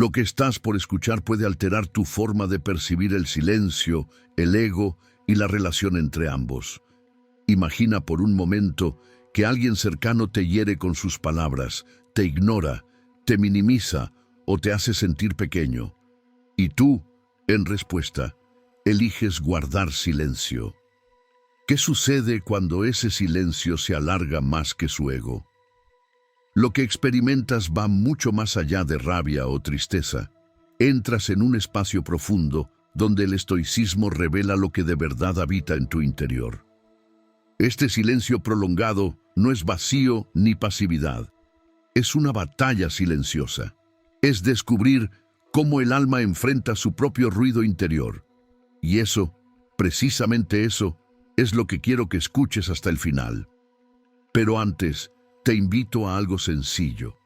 Lo que estás por escuchar puede alterar tu forma de percibir el silencio, el ego y la relación entre ambos. Imagina por un momento que alguien cercano te hiere con sus palabras, te ignora, te minimiza o te hace sentir pequeño. Y tú, en respuesta, eliges guardar silencio. ¿Qué sucede cuando ese silencio se alarga más que su ego? Lo que experimentas va mucho más allá de rabia o tristeza. Entras en un espacio profundo donde el estoicismo revela lo que de verdad habita en tu interior. Este silencio prolongado no es vacío ni pasividad. Es una batalla silenciosa. Es descubrir cómo el alma enfrenta su propio ruido interior. Y eso, precisamente eso, es lo que quiero que escuches hasta el final. Pero antes, te invito a algo sencillo.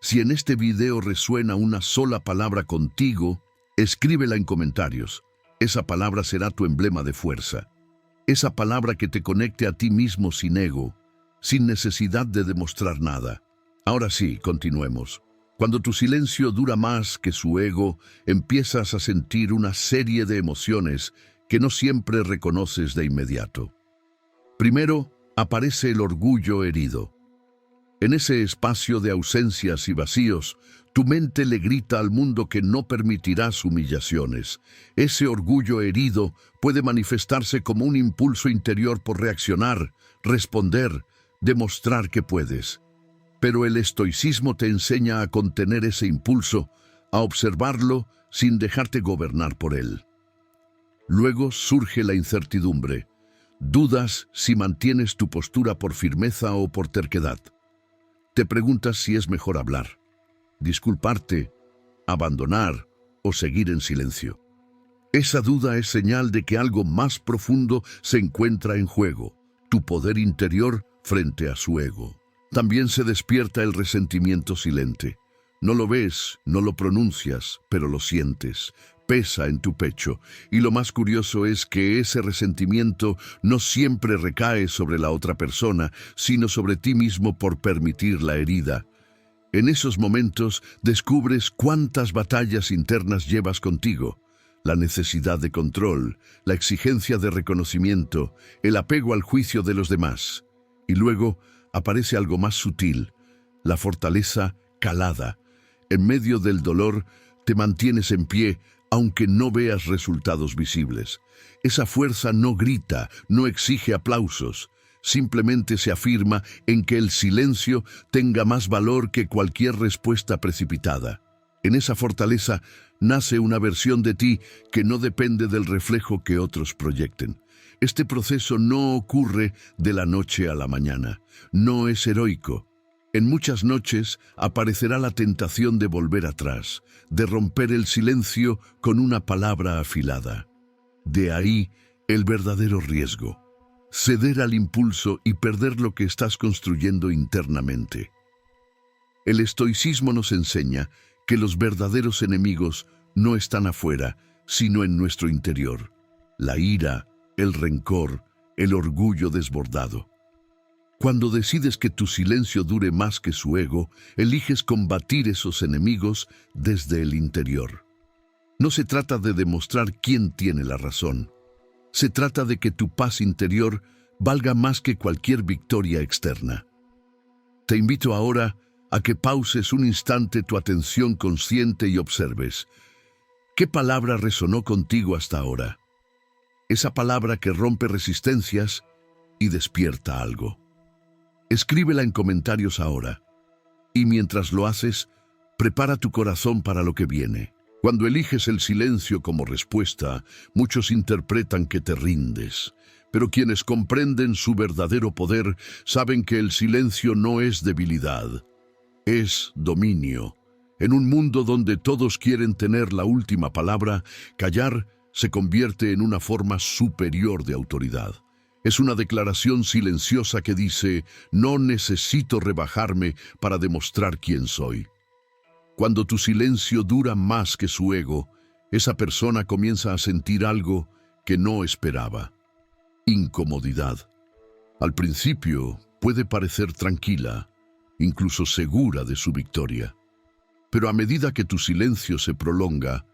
Si en este video resuena una sola palabra contigo, escríbela en comentarios. Esa palabra será tu emblema de fuerza. Esa palabra que te conecte a ti mismo sin ego, sin necesidad de demostrar nada. Ahora sí, continuemos. Cuando tu silencio dura más que su ego, empiezas a sentir una serie de emociones que no siempre reconoces de inmediato. Primero, aparece el orgullo herido. En ese espacio de ausencias y vacíos, tu mente le grita al mundo que no permitirás humillaciones. Ese orgullo herido puede manifestarse como un impulso interior por reaccionar, responder, demostrar que puedes. Pero el estoicismo te enseña a contener ese impulso, a observarlo sin dejarte gobernar por él. Luego surge la incertidumbre. Dudas si mantienes tu postura por firmeza o por terquedad. Te preguntas si es mejor hablar, disculparte, abandonar o seguir en silencio. Esa duda es señal de que algo más profundo se encuentra en juego, tu poder interior frente a su ego. También se despierta el resentimiento silente. No lo ves, no lo pronuncias, pero lo sientes. Pesa en tu pecho, y lo más curioso es que ese resentimiento no siempre recae sobre la otra persona, sino sobre ti mismo por permitir la herida. En esos momentos descubres cuántas batallas internas llevas contigo: la necesidad de control, la exigencia de reconocimiento, el apego al juicio de los demás. Y luego aparece algo más sutil, la fortaleza calada. En medio del dolor te mantienes en pie, aunque no veas resultados visibles. Esa fuerza no grita, no exige aplausos. Simplemente se afirma en que el silencio tenga más valor que cualquier respuesta precipitada. En esa fortaleza nace una versión de ti que no depende del reflejo que otros proyecten. Este proceso no ocurre de la noche a la mañana. No es heroico. En muchas noches aparecerá la tentación de volver atrás, de romper el silencio con una palabra afilada. De ahí el verdadero riesgo: ceder al impulso y perder lo que estás construyendo internamente. El estoicismo nos enseña que los verdaderos enemigos no están afuera, sino en nuestro interior. La ira, el rencor, el orgullo desbordado. Cuando decides que tu silencio dure más que su ego, eliges combatir esos enemigos desde el interior. No se trata de demostrar quién tiene la razón. Se trata de que tu paz interior valga más que cualquier victoria externa. Te invito ahora a que pauses un instante tu atención consciente y observes. ¿Qué palabra resonó contigo hasta ahora? Esa palabra que rompe resistencias y despierta algo. Escríbela en comentarios ahora. Y mientras lo haces, prepara tu corazón para lo que viene. Cuando eliges el silencio como respuesta, muchos interpretan que te rindes. Pero quienes comprenden su verdadero poder saben que el silencio no es debilidad, es dominio. En un mundo donde todos quieren tener la última palabra, callar se convierte en una forma superior de autoridad. Es una declaración silenciosa que dice: no necesito rebajarme para demostrar quién soy. Cuando tu silencio dura más que su ego, esa persona comienza a sentir algo que no esperaba: incomodidad. Al principio puede parecer tranquila, incluso segura de su victoria. Pero a medida que tu silencio se prolonga,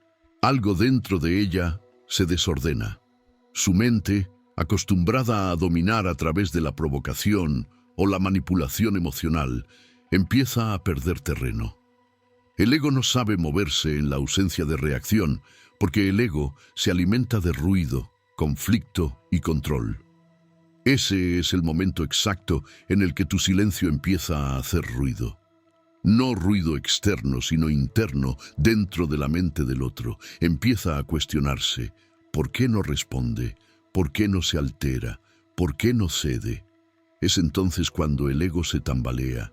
algo dentro de ella se desordena. Su mente, acostumbrada a dominar a través de la provocación o la manipulación emocional, empieza a perder terreno. El ego no sabe moverse en la ausencia de reacción, porque el ego se alimenta de ruido, conflicto y control. Ese es el momento exacto en el que tu silencio empieza a hacer ruido. No ruido externo, sino interno, dentro de la mente del otro. Empieza a cuestionarse: ¿por qué no responde? ¿Por qué no se altera? ¿Por qué no cede? Es entonces cuando el ego se tambalea.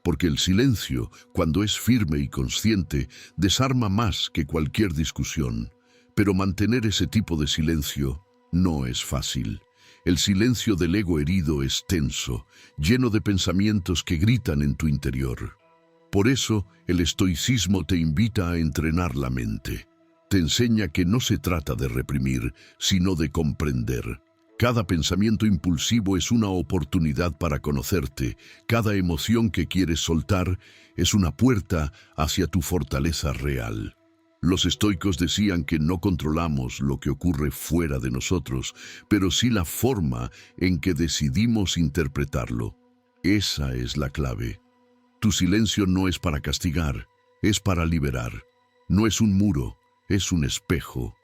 Porque el silencio, cuando es firme y consciente, desarma más que cualquier discusión. Pero mantener ese tipo de silencio no es fácil. El silencio del ego herido es tenso, lleno de pensamientos que gritan en tu interior. Por eso, el estoicismo te invita a entrenar la mente. Te enseña que no se trata de reprimir, sino de comprender. Cada pensamiento impulsivo es una oportunidad para conocerte. Cada emoción que quieres soltar es una puerta hacia tu fortaleza real. Los estoicos decían que no controlamos lo que ocurre fuera de nosotros, pero sí la forma en que decidimos interpretarlo. Esa es la clave. Tu silencio no es para castigar, es para liberar. No es un muro, es un espejo.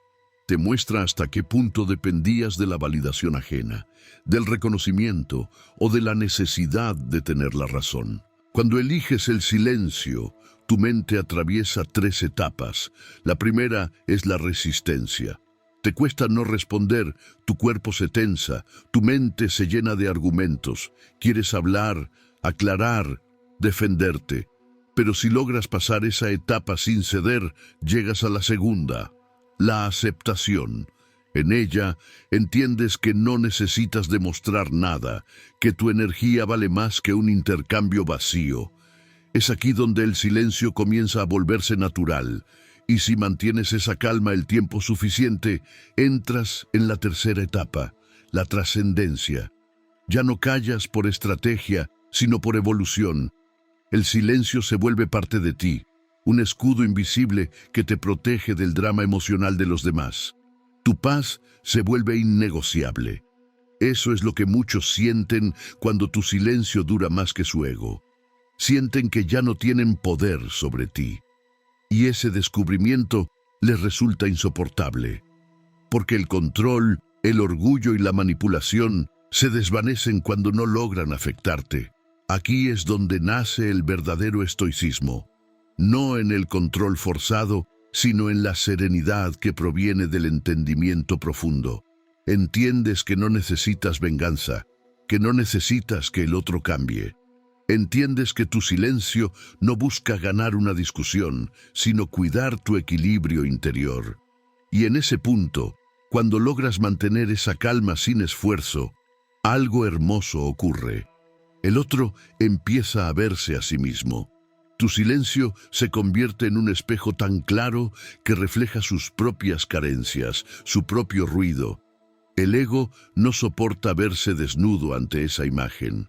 Te muestra hasta qué punto dependías de la validación ajena, del reconocimiento o de la necesidad de tener la razón. Cuando eliges el silencio, tu mente atraviesa 3 etapas. La primera es la resistencia. Te cuesta no responder, tu cuerpo se tensa, tu mente se llena de argumentos. Quieres hablar, aclarar, defenderte. Pero si logras pasar esa etapa sin ceder, llegas a la segunda, la aceptación. En ella, entiendes que no necesitas demostrar nada, que tu energía vale más que un intercambio vacío. Es aquí donde el silencio comienza a volverse natural, y si mantienes esa calma el tiempo suficiente, entras en la tercera etapa, la trascendencia. Ya no callas por estrategia, sino por evolución. El silencio se vuelve parte de ti, un escudo invisible que te protege del drama emocional de los demás. Tu paz se vuelve innegociable. Eso es lo que muchos sienten cuando tu silencio dura más que su ego. Sienten que ya no tienen poder sobre ti. Y ese descubrimiento les resulta insoportable. Porque el control, el orgullo y la manipulación se desvanecen cuando no logran afectarte. Aquí es donde nace el verdadero estoicismo. No en el control forzado, sino en la serenidad que proviene del entendimiento profundo. Entiendes que no necesitas venganza, que no necesitas que el otro cambie. Entiendes que tu silencio no busca ganar una discusión, sino cuidar tu equilibrio interior. Y en ese punto, cuando logras mantener esa calma sin esfuerzo, algo hermoso ocurre. El otro empieza a verse a sí mismo. Tu silencio se convierte en un espejo tan claro que refleja sus propias carencias, su propio ruido. El ego no soporta verse desnudo ante esa imagen.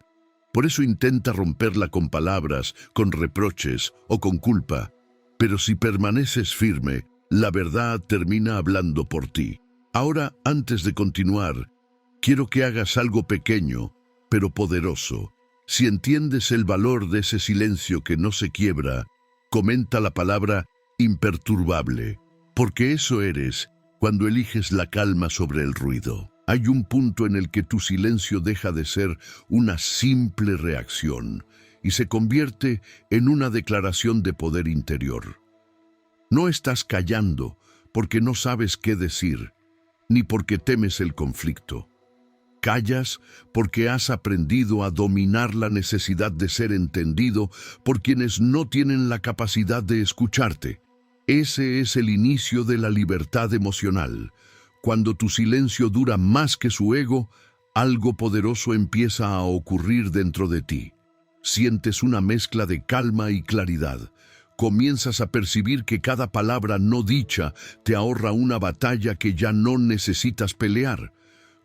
Por eso intenta romperla con palabras, con reproches o con culpa. Pero si permaneces firme, la verdad termina hablando por ti. Ahora, antes de continuar, quiero que hagas algo pequeño, pero poderoso. Si entiendes el valor de ese silencio que no se quiebra, comenta la palabra imperturbable, porque eso eres cuando eliges la calma sobre el ruido. Hay un punto en el que tu silencio deja de ser una simple reacción y se convierte en una declaración de poder interior. No estás callando porque no sabes qué decir, ni porque temes el conflicto. Callas porque has aprendido a dominar la necesidad de ser entendido por quienes no tienen la capacidad de escucharte. Ese es el inicio de la libertad emocional. Cuando tu silencio dura más que su ego, algo poderoso empieza a ocurrir dentro de ti. Sientes una mezcla de calma y claridad. Comienzas a percibir que cada palabra no dicha te ahorra una batalla que ya no necesitas pelear.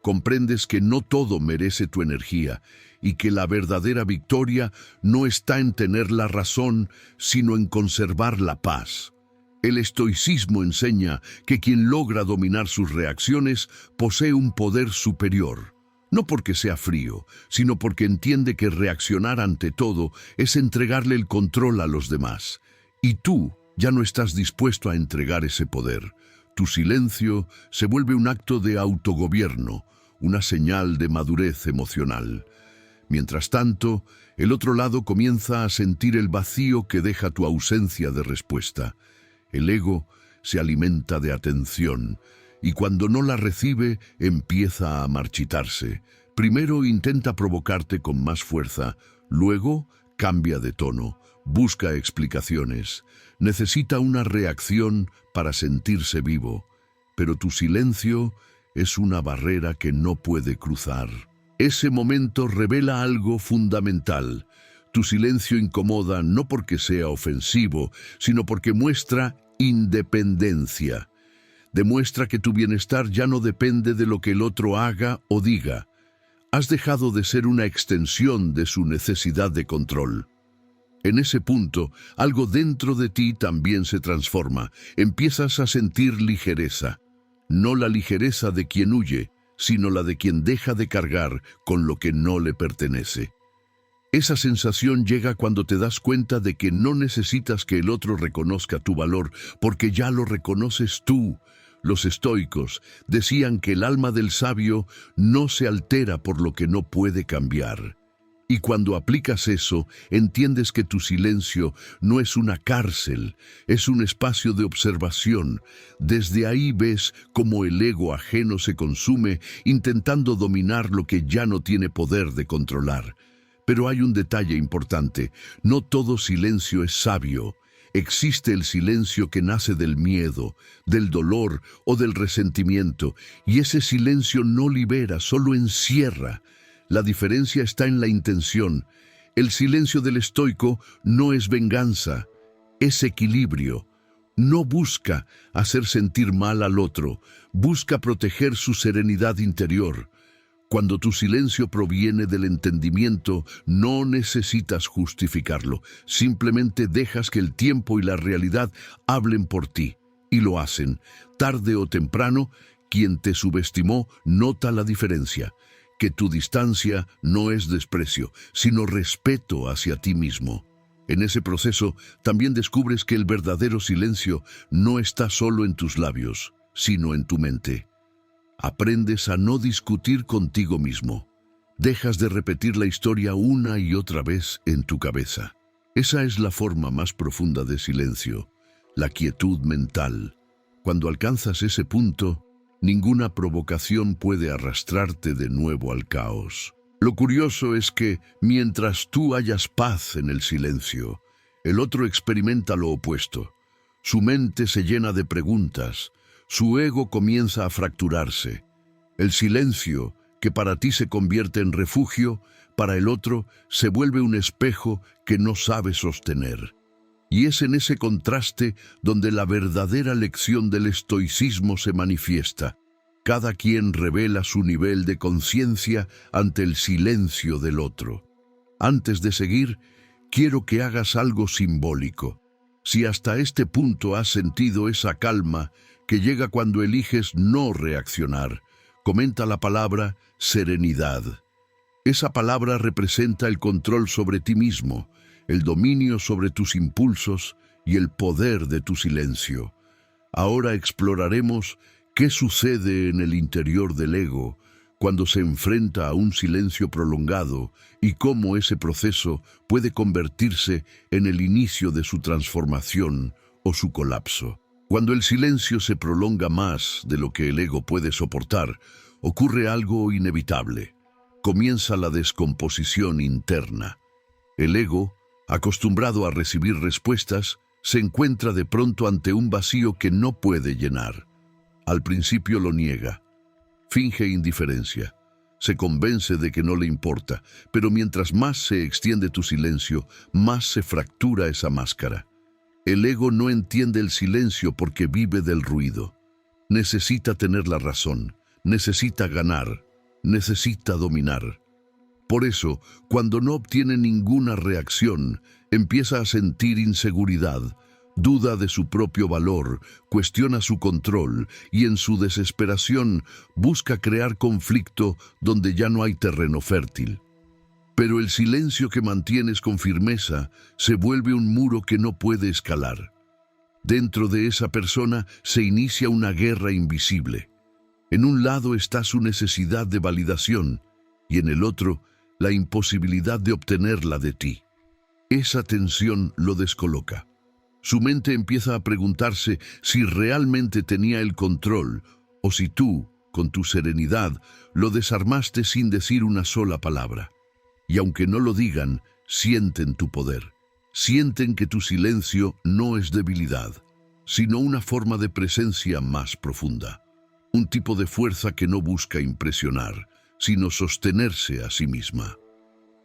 Comprendes que no todo merece tu energía y que la verdadera victoria no está en tener la razón, sino en conservar la paz. El estoicismo enseña que quien logra dominar sus reacciones posee un poder superior. No porque sea frío, sino porque entiende que reaccionar ante todo es entregarle el control a los demás. Y tú ya no estás dispuesto a entregar ese poder. Tu silencio se vuelve un acto de autogobierno, una señal de madurez emocional. Mientras tanto, el otro lado comienza a sentir el vacío que deja tu ausencia de respuesta. El ego se alimenta de atención y cuando no la recibe empieza a marchitarse. Primero intenta provocarte con más fuerza, luego cambia de tono, busca explicaciones, necesita una reacción para sentirse vivo. Pero tu silencio es una barrera que no puede cruzar. Ese momento revela algo fundamental. Tu silencio incomoda no porque sea ofensivo, sino porque muestra independencia. Demuestra que tu bienestar ya no depende de lo que el otro haga o diga. Has dejado de ser una extensión de su necesidad de control. En ese punto, algo dentro de ti también se transforma. Empiezas a sentir ligereza. No la ligereza de quien huye, sino la de quien deja de cargar con lo que no le pertenece. Esa sensación llega cuando te das cuenta de que no necesitas que el otro reconozca tu valor, porque ya lo reconoces tú. Los estoicos decían que el alma del sabio no se altera por lo que no puede cambiar. Y cuando aplicas eso, entiendes que tu silencio no es una cárcel, es un espacio de observación. Desde ahí ves cómo el ego ajeno se consume intentando dominar lo que ya no tiene poder de controlar. Pero hay un detalle importante, no todo silencio es sabio. Existe el silencio que nace del miedo, del dolor o del resentimiento, y ese silencio no libera, solo encierra. La diferencia está en la intención. El silencio del estoico no es venganza, es equilibrio. No busca hacer sentir mal al otro, busca proteger su serenidad interior. Cuando tu silencio proviene del entendimiento, no necesitas justificarlo. Simplemente dejas que el tiempo y la realidad hablen por ti. Y lo hacen. Tarde o temprano, quien te subestimó nota la diferencia. Que tu distancia no es desprecio, sino respeto hacia ti mismo. En ese proceso, también descubres que el verdadero silencio no está solo en tus labios, sino en tu mente. Aprendes a no discutir contigo mismo. Dejas de repetir la historia una y otra vez en tu cabeza. Esa es la forma más profunda de silencio, la quietud mental. Cuando alcanzas ese punto, ninguna provocación puede arrastrarte de nuevo al caos. Lo curioso es que, mientras tú hallas paz en el silencio, el otro experimenta lo opuesto. Su mente se llena de preguntas, su ego comienza a fracturarse. El silencio, que para ti se convierte en refugio, para el otro se vuelve un espejo que no sabe sostener. Y es en ese contraste donde la verdadera lección del estoicismo se manifiesta. Cada quien revela su nivel de conciencia ante el silencio del otro. Antes de seguir, quiero que hagas algo simbólico. Si hasta este punto has sentido esa calma que llega cuando eliges no reaccionar, comenta la palabra serenidad. Esa palabra representa el control sobre ti mismo, el dominio sobre tus impulsos y el poder de tu silencio. Ahora exploraremos qué sucede en el interior del ego cuando se enfrenta a un silencio prolongado y cómo ese proceso puede convertirse en el inicio de su transformación o su colapso. Cuando el silencio se prolonga más de lo que el ego puede soportar, ocurre algo inevitable. Comienza la descomposición interna. El ego, acostumbrado a recibir respuestas, se encuentra de pronto ante un vacío que no puede llenar. Al principio lo niega, finge indiferencia, se convence de que no le importa, pero mientras más se extiende tu silencio, más se fractura esa máscara. El ego no entiende el silencio porque vive del ruido. Necesita tener la razón, necesita ganar, necesita dominar. Por eso, cuando no obtiene ninguna reacción, empieza a sentir inseguridad, duda de su propio valor, cuestiona su control y en su desesperación busca crear conflicto donde ya no hay terreno fértil. Pero el silencio que mantienes con firmeza se vuelve un muro que no puede escalar. Dentro de esa persona se inicia una guerra invisible. En un lado está su necesidad de validación y en el otro la imposibilidad de obtenerla de ti. Esa tensión lo descoloca. Su mente empieza a preguntarse si realmente tenía el control o si tú, con tu serenidad, lo desarmaste sin decir una sola palabra. Y aunque no lo digan, sienten tu poder. Sienten que tu silencio no es debilidad, sino una forma de presencia más profunda. Un tipo de fuerza que no busca impresionar, sino sostenerse a sí misma.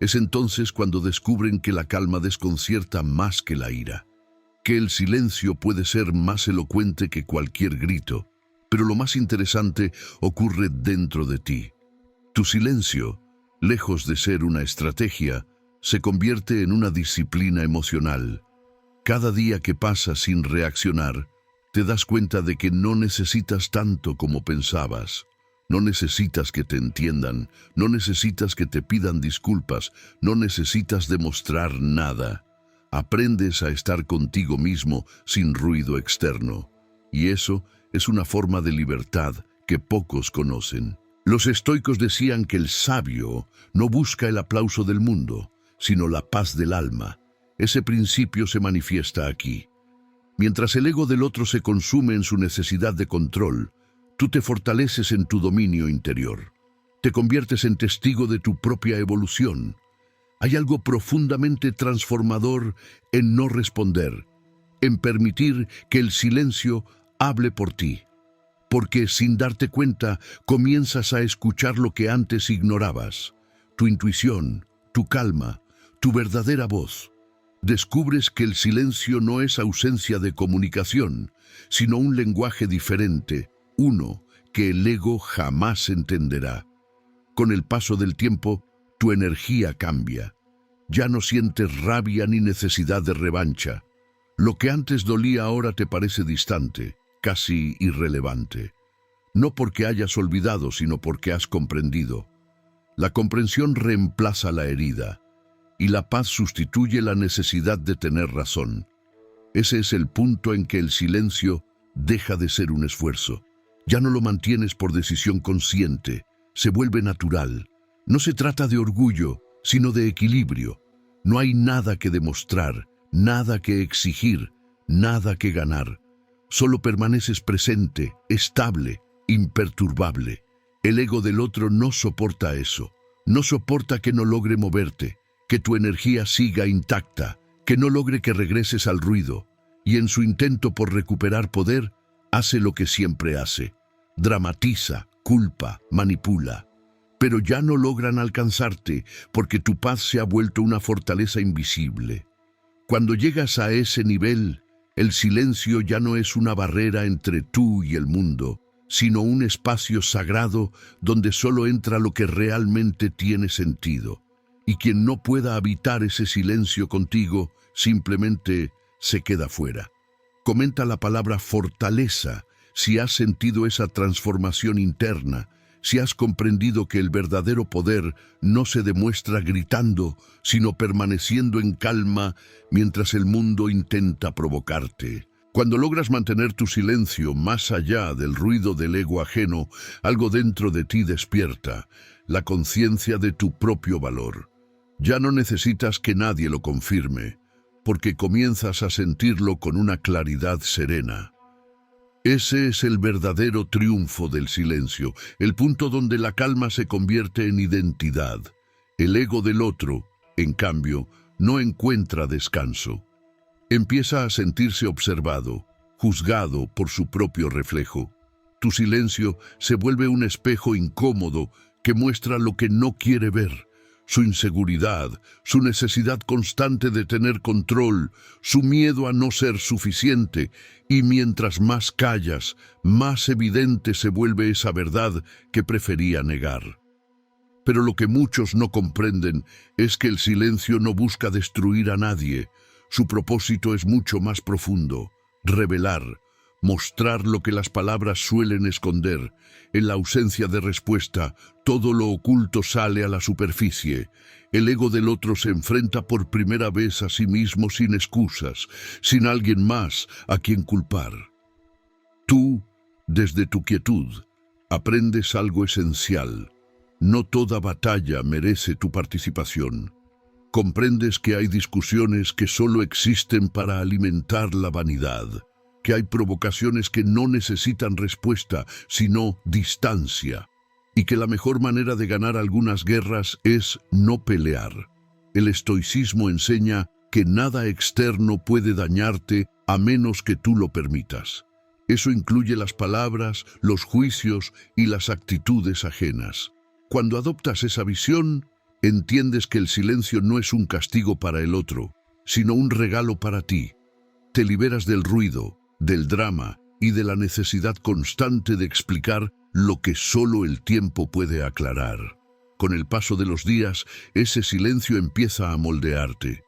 Es entonces cuando descubren que la calma desconcierta más que la ira, que el silencio puede ser más elocuente que cualquier grito, pero lo más interesante ocurre dentro de ti. Tu silencio, lejos de ser una estrategia, se convierte en una disciplina emocional. Cada día que pasa sin reaccionar, te das cuenta de que no necesitas tanto como pensabas. No necesitas que te entiendan, no necesitas que te pidan disculpas, no necesitas demostrar nada. Aprendes a estar contigo mismo sin ruido externo. Y eso es una forma de libertad que pocos conocen. Los estoicos decían que el sabio no busca el aplauso del mundo, sino la paz del alma. Ese principio se manifiesta aquí. Mientras el ego del otro se consume en su necesidad de control, tú te fortaleces en tu dominio interior. Te conviertes en testigo de tu propia evolución. Hay algo profundamente transformador en no responder, en permitir que el silencio hable por ti. Porque sin darte cuenta, comienzas a escuchar lo que antes ignorabas. Tu intuición, tu calma, tu verdadera voz. Descubres que el silencio no es ausencia de comunicación, sino un lenguaje diferente, uno que el ego jamás entenderá. Con el paso del tiempo, tu energía cambia. Ya no sientes rabia ni necesidad de revancha. Lo que antes dolía ahora te parece distante, casi irrelevante. No porque hayas olvidado, sino porque has comprendido. La comprensión reemplaza la herida, y la paz sustituye la necesidad de tener razón. Ese es el punto en que el silencio deja de ser un esfuerzo. Ya no lo mantienes por decisión consciente, se vuelve natural. No se trata de orgullo, sino de equilibrio. No hay nada que demostrar, nada que exigir, nada que ganar. Solo permaneces presente, estable, imperturbable. El ego del otro no soporta eso. No soporta que no logre moverte, que tu energía siga intacta, que no logre que regreses al ruido. Y en su intento por recuperar poder, hace lo que siempre hace. Dramatiza, culpa, manipula. Pero ya no logran alcanzarte porque tu paz se ha vuelto una fortaleza invisible. Cuando llegas a ese nivel, el silencio ya no es una barrera entre tú y el mundo, sino un espacio sagrado donde solo entra lo que realmente tiene sentido. Y quien no pueda habitar ese silencio contigo, simplemente se queda fuera. Comenta la palabra fortaleza si has sentido esa transformación interna, si has comprendido que el verdadero poder no se demuestra gritando, sino permaneciendo en calma mientras el mundo intenta provocarte. Cuando logras mantener tu silencio más allá del ruido del ego ajeno, algo dentro de ti despierta, la conciencia de tu propio valor. Ya no necesitas que nadie lo confirme, porque comienzas a sentirlo con una claridad serena. Ese es el verdadero triunfo del silencio, el punto donde la calma se convierte en identidad. El ego del otro, en cambio, no encuentra descanso. Empieza a sentirse observado, juzgado por su propio reflejo. Tu silencio se vuelve un espejo incómodo que muestra lo que no quiere ver. Su inseguridad, su necesidad constante de tener control, su miedo a no ser suficiente, y mientras más callas, más evidente se vuelve esa verdad que prefería negar. Pero lo que muchos no comprenden es que el silencio no busca destruir a nadie. Su propósito es mucho más profundo: revelar, mostrar lo que las palabras suelen esconder. En la ausencia de respuesta, todo lo oculto sale a la superficie. El ego del otro se enfrenta por primera vez a sí mismo sin excusas, sin alguien más a quien culpar. Tú, desde tu quietud, aprendes algo esencial. No toda batalla merece tu participación. Comprendes que hay discusiones que solo existen para alimentar la vanidad, que hay provocaciones que no necesitan respuesta, sino distancia, y que la mejor manera de ganar algunas guerras es no pelear. El estoicismo enseña que nada externo puede dañarte a menos que tú lo permitas. Eso incluye las palabras, los juicios y las actitudes ajenas. Cuando adoptas esa visión, entiendes que el silencio no es un castigo para el otro, sino un regalo para ti. Te liberas del ruido, del drama y de la necesidad constante de explicar lo que solo el tiempo puede aclarar. Con el paso de los días, ese silencio empieza a moldearte.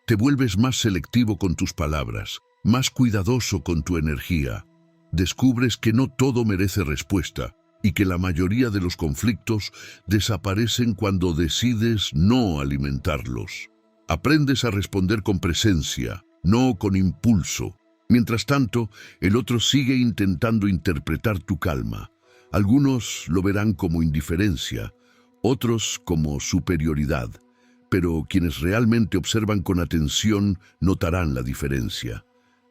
Te vuelves más selectivo con tus palabras, más cuidadoso con tu energía. Descubres que no todo merece respuesta y que la mayoría de los conflictos desaparecen cuando decides no alimentarlos. Aprendes a responder con presencia, no con impulso. Mientras tanto, el otro sigue intentando interpretar tu calma. Algunos lo verán como indiferencia, otros como superioridad, pero quienes realmente observan con atención notarán la diferencia.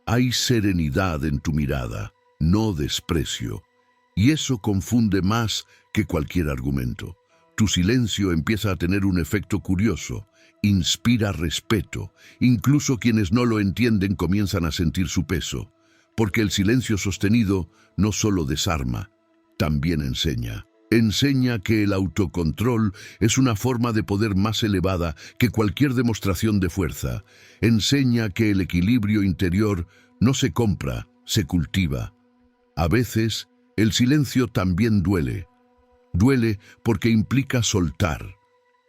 Hay serenidad en tu mirada, no desprecio, y eso confunde más que cualquier argumento. Tu silencio empieza a tener un efecto curioso. Inspira respeto. Incluso quienes no lo entienden comienzan a sentir su peso, porque el silencio sostenido no solo desarma, también enseña. Enseña que el autocontrol es una forma de poder más elevada que cualquier demostración de fuerza. Enseña que el equilibrio interior no se compra, se cultiva. A veces, el silencio también duele. Duele porque implica soltar.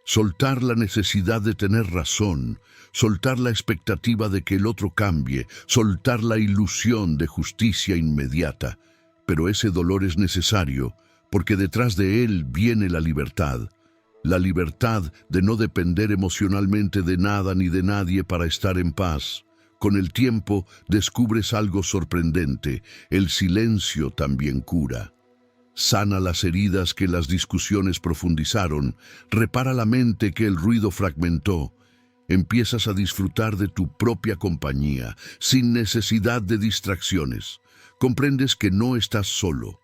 Soltar la necesidad de tener razón, soltar la expectativa de que el otro cambie, soltar la ilusión de justicia inmediata. Pero ese dolor es necesario, porque detrás de él viene la libertad de no depender emocionalmente de nada ni de nadie para estar en paz. Con el tiempo descubres algo sorprendente: el silencio también cura. Sana las heridas que las discusiones profundizaron, repara la mente que el ruido fragmentó. Empiezas a disfrutar de tu propia compañía, sin necesidad de distracciones. Comprendes que no estás solo,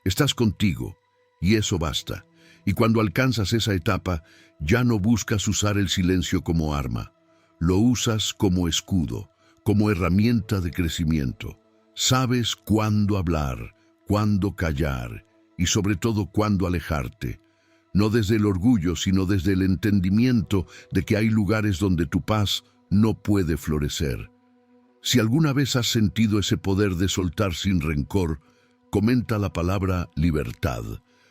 estás contigo, y eso basta. Y cuando alcanzas esa etapa, ya no buscas usar el silencio como arma. Lo usas como escudo, como herramienta de crecimiento. Sabes cuándo hablar, cuándo callar, y sobre todo cuándo alejarte, no desde el orgullo, sino desde el entendimiento de que hay lugares donde tu paz no puede florecer. Si alguna vez has sentido ese poder de soltar sin rencor, comenta la palabra libertad,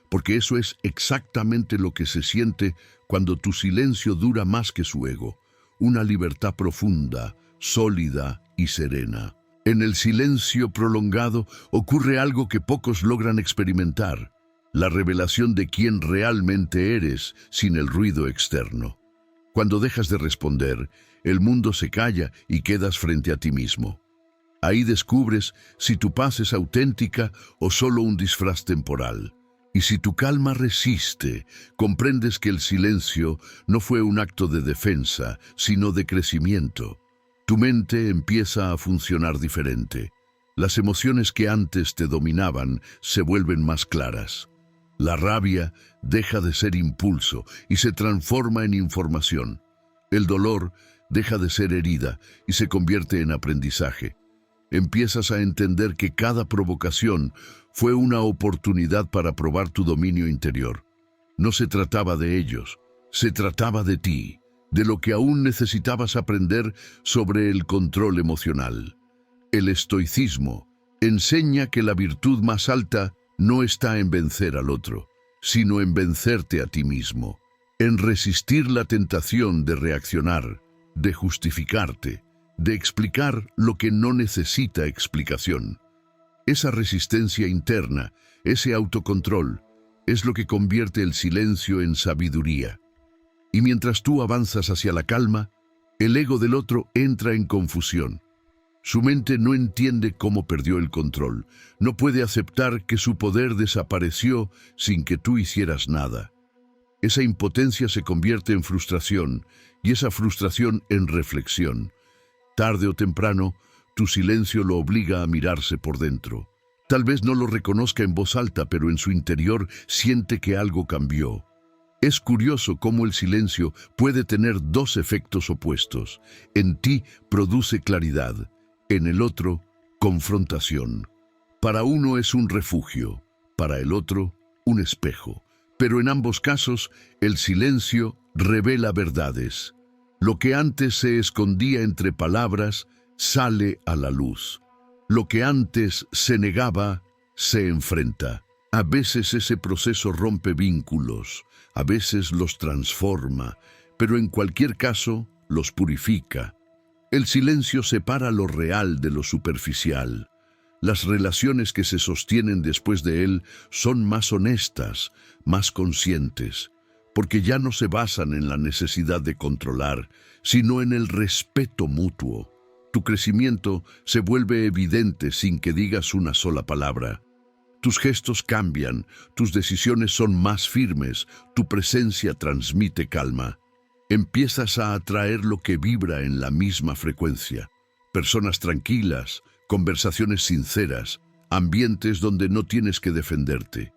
porque eso es exactamente lo que se siente cuando tu silencio dura más que su ego, una libertad profunda, sólida y serena. En el silencio prolongado ocurre algo que pocos logran experimentar: la revelación de quién realmente eres sin el ruido externo. Cuando dejas de responder, el mundo se calla y quedas frente a ti mismo. Ahí descubres si tu paz es auténtica o solo un disfraz temporal. Y si tu calma resiste, comprendes que el silencio no fue un acto de defensa, sino de crecimiento. Tu mente empieza a funcionar diferente. Las emociones que antes te dominaban se vuelven más claras. La rabia deja de ser impulso y se transforma en información. El dolor deja de ser herida y se convierte en aprendizaje. Empiezas a entender que cada provocación fue una oportunidad para probar tu dominio interior. No se trataba de ellos, se trataba de ti, de lo que aún necesitabas aprender sobre el control emocional. El estoicismo enseña que la virtud más alta no está en vencer al otro, sino en vencerte a ti mismo. en resistir la tentación de reaccionar, de justificarte, de explicar lo que no necesita explicación. Esa resistencia interna, ese autocontrol, es lo que convierte el silencio en sabiduría. Y mientras tú avanzas hacia la calma, el ego del otro entra en confusión. Su mente no entiende cómo perdió el control, no puede aceptar que su poder desapareció sin que tú hicieras nada. Esa impotencia se convierte en frustración y esa frustración en reflexión. Tarde o temprano, tu silencio lo obliga a mirarse por dentro. Tal vez no lo reconozca en voz alta, pero en su interior siente que algo cambió. Es curioso cómo el silencio puede tener dos efectos opuestos. En ti produce claridad, en el otro, confrontación. Para uno es un refugio, para el otro, un espejo. Pero en ambos casos, el silencio revela verdades. Lo que antes se escondía entre palabras sale a la luz. Lo que antes se negaba, se enfrenta. A veces ese proceso rompe vínculos, a veces los transforma, pero en cualquier caso los purifica. El silencio separa lo real de lo superficial. Las relaciones que se sostienen después de él son más honestas, más conscientes, porque ya no se basan en la necesidad de controlar, sino en el respeto mutuo. Tu crecimiento se vuelve evidente sin que digas una sola palabra. Tus gestos cambian, tus decisiones son más firmes, tu presencia transmite calma. Empiezas a atraer lo que vibra en la misma frecuencia. Personas tranquilas, conversaciones sinceras, ambientes donde no tienes que defenderte.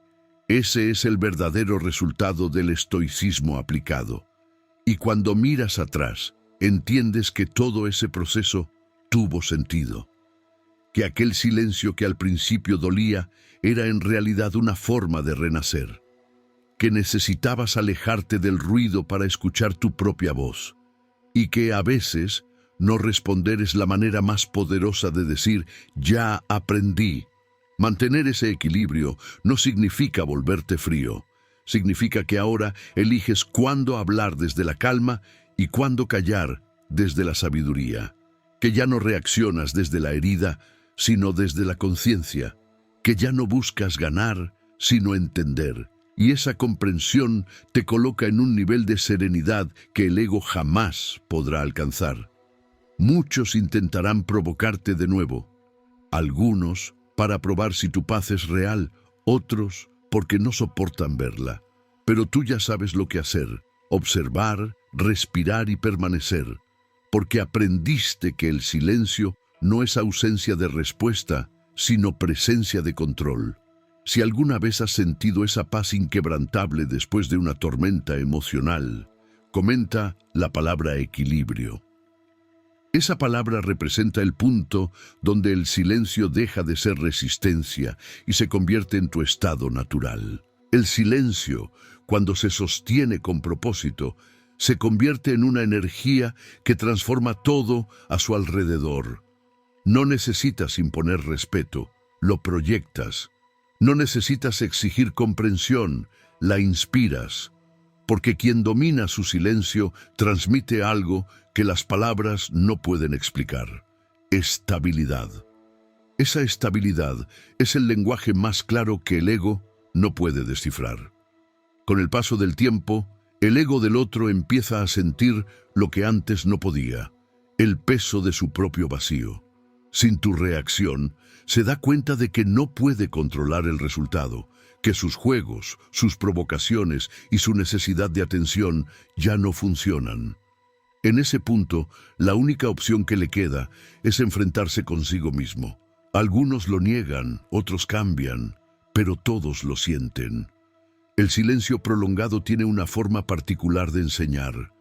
Ese es el verdadero resultado del estoicismo aplicado. Y cuando miras atrás, entiendes que todo ese proceso tuvo sentido. Que aquel silencio que al principio dolía era en realidad una forma de renacer. Que necesitabas alejarte del ruido para escuchar tu propia voz. Y que a veces no responder es la manera más poderosa de decir, ya aprendí. Mantener ese equilibrio no significa volverte frío. Significa que ahora eliges cuándo hablar desde la calma y cuándo callar desde la sabiduría. Que ya no reaccionas desde la herida, sino desde la conciencia. Que ya no buscas ganar, sino entender. Y esa comprensión te coloca en un nivel de serenidad que el ego jamás podrá alcanzar. Muchos intentarán provocarte de nuevo. Algunos para probar si tu paz es real, otros porque no soportan verla. Pero tú ya sabes lo que hacer, observar, respirar y permanecer, porque aprendiste que el silencio no es ausencia de respuesta, sino presencia de control. Si alguna vez has sentido esa paz inquebrantable después de una tormenta emocional, comenta la palabra equilibrio. Esa palabra representa el punto donde el silencio deja de ser resistencia y se convierte en tu estado natural. El silencio, cuando se sostiene con propósito, se convierte en una energía que transforma todo a su alrededor. No necesitas imponer respeto, lo proyectas. No necesitas exigir comprensión, la inspiras. Porque quien domina su silencio transmite algo que las palabras no pueden explicar. Estabilidad. Esa estabilidad es el lenguaje más claro que el ego no puede descifrar. Con el paso del tiempo, el ego del otro empieza a sentir lo que antes no podía, el peso de su propio vacío. Sin tu reacción, se da cuenta de que no puede controlar el resultado, que sus juegos, sus provocaciones y su necesidad de atención ya no funcionan. En ese punto, la única opción que le queda es enfrentarse consigo mismo. Algunos lo niegan, otros cambian, pero todos lo sienten. El silencio prolongado tiene una forma particular de enseñar.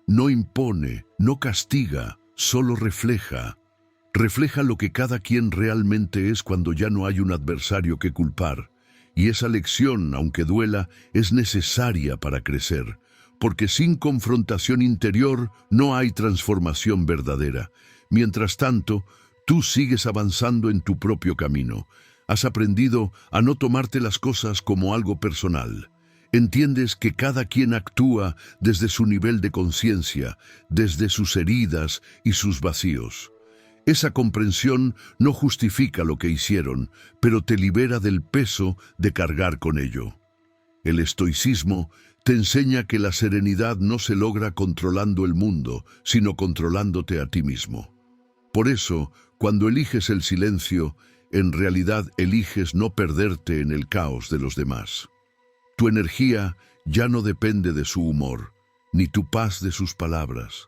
No impone, no castiga, solo refleja. Refleja lo que cada quien realmente es cuando ya no hay un adversario que culpar. Y esa lección, aunque duela, es necesaria para crecer, porque sin confrontación interior no hay transformación verdadera. Mientras tanto, tú sigues avanzando en tu propio camino. Has aprendido a no tomarte las cosas como algo personal. Entiendes que cada quien actúa desde su nivel de conciencia, desde sus heridas y sus vacíos. Esa comprensión no justifica lo que hicieron, pero te libera del peso de cargar con ello. El estoicismo te enseña que la serenidad no se logra controlando el mundo, sino controlándote a ti mismo. Por eso, cuando eliges el silencio, en realidad eliges no perderte en el caos de los demás. Tu energía ya no depende de su humor, ni tu paz de sus palabras.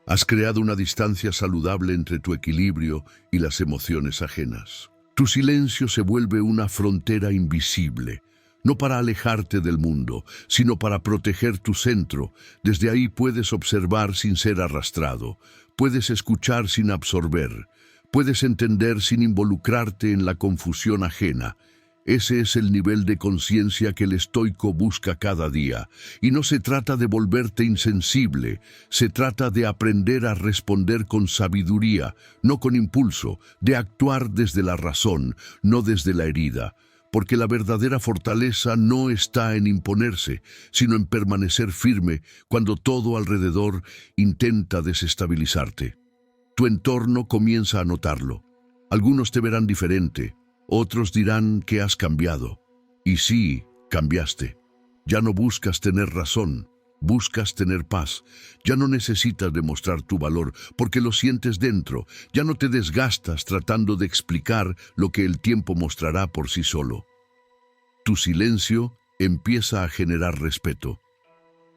Has creado una distancia saludable entre tu equilibrio y las emociones ajenas. Tu silencio se vuelve una frontera invisible, no para alejarte del mundo, sino para proteger tu centro. Desde ahí puedes observar sin ser arrastrado, puedes escuchar sin absorber, puedes entender sin involucrarte en la confusión ajena. Ese es el nivel de conciencia que el estoico busca cada día, y no se trata de volverte insensible, se trata de aprender a responder con sabiduría, no con impulso, de actuar desde la razón, no desde la herida, porque la verdadera fortaleza no está en imponerse, sino en permanecer firme cuando todo alrededor intenta desestabilizarte. Tu entorno comienza a notarlo. Algunos te verán diferente, otros dirán que has cambiado. Y sí, cambiaste. Ya no buscas tener razón, buscas tener paz. Ya no necesitas demostrar tu valor porque lo sientes dentro. Ya no te desgastas tratando de explicar lo que el tiempo mostrará por sí solo. Tu silencio empieza a generar respeto.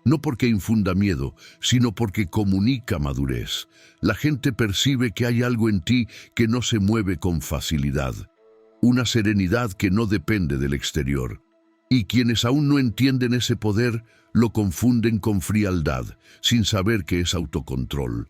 No porque infunda miedo, sino porque comunica madurez. La gente percibe que hay algo en ti que no se mueve con facilidad. Una serenidad que no depende del exterior. Y quienes aún no entienden ese poder, lo confunden con frialdad, sin saber que es autocontrol.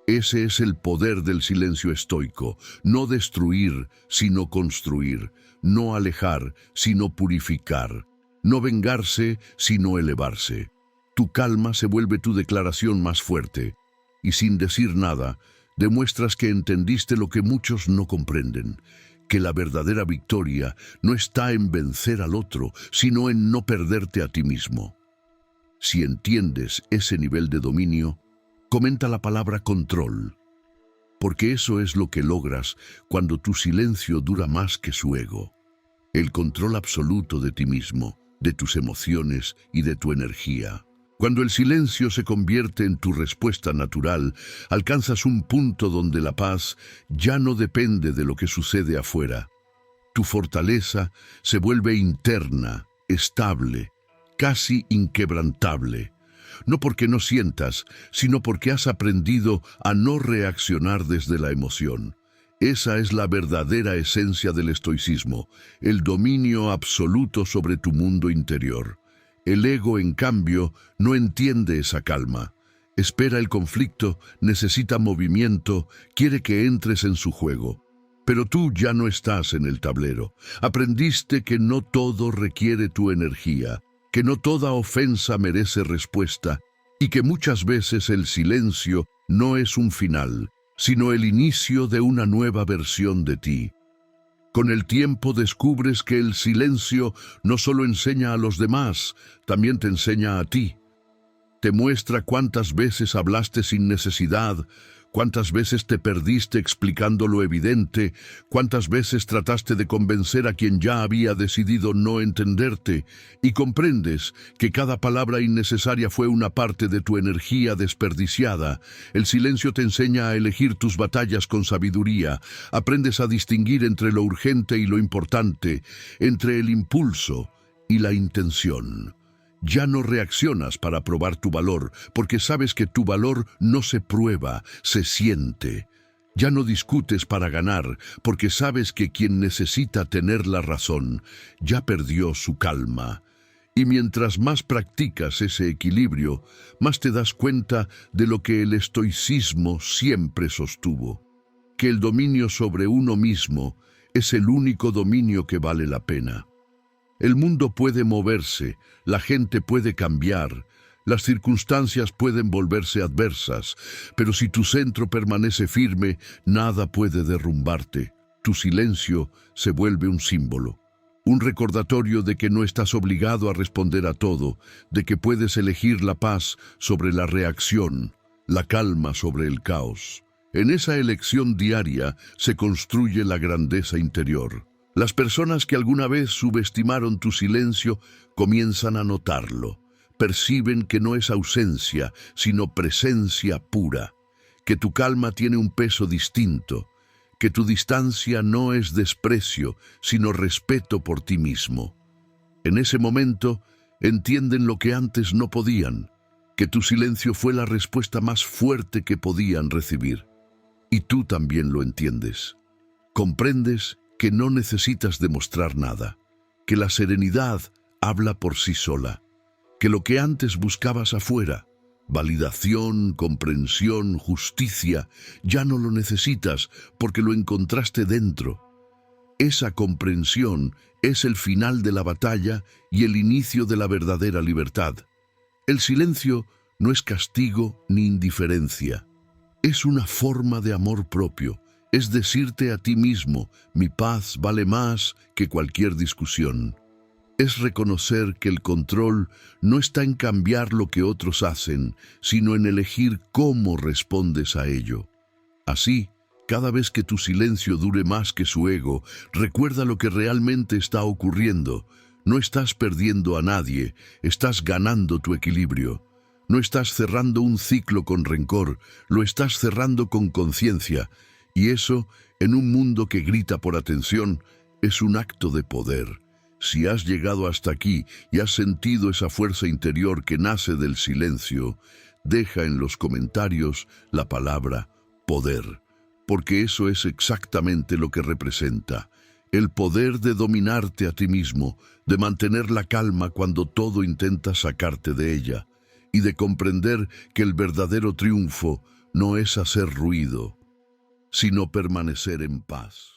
Ese es el poder del silencio estoico, no destruir, sino construir, no alejar, sino purificar, no vengarse, sino elevarse. Tu calma se vuelve tu declaración más fuerte, y sin decir nada, demuestras que entendiste lo que muchos no comprenden, que la verdadera victoria no está en vencer al otro, sino en no perderte a ti mismo. Si entiendes ese nivel de dominio, comenta la palabra control, porque eso es lo que logras cuando tu silencio dura más que su ego. El control absoluto de ti mismo, de tus emociones y de tu energía. Cuando el silencio se convierte en tu respuesta natural, alcanzas un punto donde la paz ya no depende de lo que sucede afuera. Tu fortaleza se vuelve interna, estable, casi inquebrantable. No porque no sientas, sino porque has aprendido a no reaccionar desde la emoción. Esa es la verdadera esencia del estoicismo, el dominio absoluto sobre tu mundo interior. El ego, en cambio, no entiende esa calma. Espera el conflicto, necesita movimiento, quiere que entres en su juego. Pero tú ya no estás en el tablero. Aprendiste que no todo requiere tu energía, que no toda ofensa merece respuesta y que muchas veces el silencio no es un final, sino el inicio de una nueva versión de ti. Con el tiempo descubres que el silencio no solo enseña a los demás, también te enseña a ti. Te muestra cuántas veces hablaste sin necesidad, cuántas veces te perdiste explicando lo evidente, cuántas veces trataste de convencer a quien ya había decidido no entenderte, y comprendes que cada palabra innecesaria fue una parte de tu energía desperdiciada. El silencio te enseña a elegir tus batallas con sabiduría, aprendes a distinguir entre lo urgente y lo importante, entre el impulso y la intención. Ya no reaccionas para probar tu valor, porque sabes que tu valor no se prueba, se siente. Ya no discutes para ganar, porque sabes que quien necesita tener la razón ya perdió su calma. Y mientras más practicas ese equilibrio, más te das cuenta de lo que el estoicismo siempre sostuvo, que el dominio sobre uno mismo es el único dominio que vale la pena. El mundo puede moverse, la gente puede cambiar, las circunstancias pueden volverse adversas, pero si tu centro permanece firme, nada puede derrumbarte. Tu silencio se vuelve un símbolo. Un recordatorio de que no estás obligado a responder a todo, de que puedes elegir la paz sobre la reacción, la calma sobre el caos. En esa elección diaria se construye la grandeza interior. Las personas que alguna vez subestimaron tu silencio comienzan a notarlo. Perciben que no es ausencia, sino presencia pura, que tu calma tiene un peso distinto, que tu distancia no es desprecio, sino respeto por ti mismo. En ese momento entienden lo que antes no podían, que tu silencio fue la respuesta más fuerte que podían recibir. Y tú también lo entiendes. Comprendes que no necesitas demostrar nada, que la serenidad habla por sí sola, que lo que antes buscabas afuera, validación, comprensión, justicia, ya no lo necesitas porque lo encontraste dentro. Esa comprensión es el final de la batalla y el inicio de la verdadera libertad. El silencio no es castigo ni indiferencia. Es una forma de amor propio. Es decirte a ti mismo, mi paz vale más que cualquier discusión. Es reconocer que el control no está en cambiar lo que otros hacen, sino en elegir cómo respondes a ello. Así, cada vez que tu silencio dure más que su ego, recuerda lo que realmente está ocurriendo. No estás perdiendo a nadie, estás ganando tu equilibrio. No estás cerrando un ciclo con rencor, lo estás cerrando con conciencia. Y eso, en un mundo que grita por atención, es un acto de poder. Si has llegado hasta aquí y has sentido esa fuerza interior que nace del silencio, deja en los comentarios la palabra poder, porque eso es exactamente lo que representa. El poder de dominarte a ti mismo, de mantener la calma cuando todo intenta sacarte de ella, y de comprender que el verdadero triunfo no es hacer ruido, sino permanecer en paz.